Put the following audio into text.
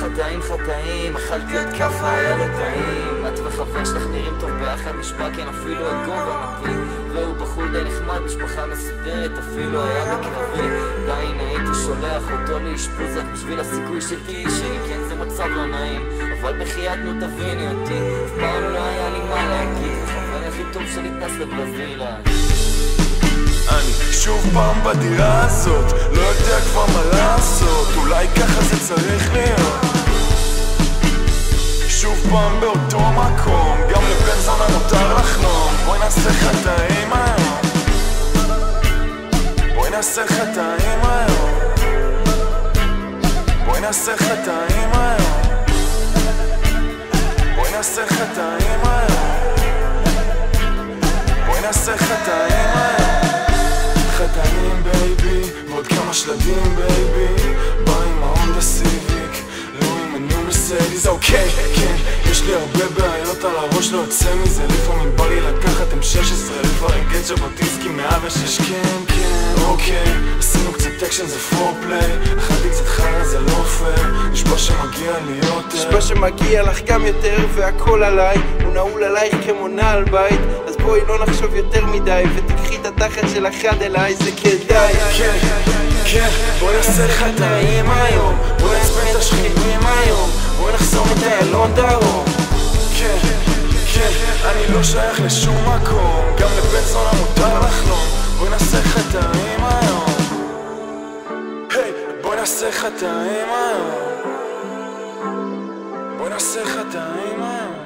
חטאים חטאים, אכלתי עוד ככה, היה לו טעים. את וחבר שלך נראים טוב ביחד, נשבע כן אפילו הגובה מתאים. והוא בחור די נחמד, משפחה מסודרת, אפילו היה בקרבי. עדיין הייתי שולח אותו לאשפוז רק בשביל הסיכוי שתהיי שלי. כן זה מצב לא נעים, אבל בחייאת נו תביני אותי. אף פעם לא היה לי מה להגיד, החבר הכי טוב שלי טס לברזילה. אני שוב פעם בדירה הזאת, לא יודע כבר מה לעשות, אולי ככה זה צריך להיות. שוב פעם באותו מקום, גם לבן זונה מותר לחלום. בואי נעשה חטאים היום, בואי נעשה חטאים היום, בואי נעשה חטאים היום, בואי נעשה חטאים היום, בואי נעשה חטאים היום. חטאים בייבי, ועוד כמה שלבים בייבי. בא עם ההונדה סיביק, לא עם הניו מרסדיס. אוקיי, כן, יש לי הרבה בעיות על הראש, לא יוצא מזה. לפעמים בא לי לקחת M16, לפרגן ז'בוטינסקי 106. כן, כן, אוקיי, עשינו קצת אקשן, זה פורפליי. אכלתי קצת חרא, זה לא פייר. נשבע שמגיע לי יותר, נשבע שמגיע לך גם יותר, והכל עליי, הוא נעול עלייך כמו נעל בית. אז בואי לא נחשוב יותר מדי, ותקחי את התחת של אחד אליי, זה כדאי. כן, כן, בואי נעשה חטאים היום, בואי נעצבן את השכנים היום, בואי נחסום את איילון דרום. כן, כן, אני לא שייך לשום מקום, גם לבן זונה מותר לחלום. בואי נעשה חטאים היום, היי, בואי נעשה חטאים היום, בואי נעשה חטאים היום.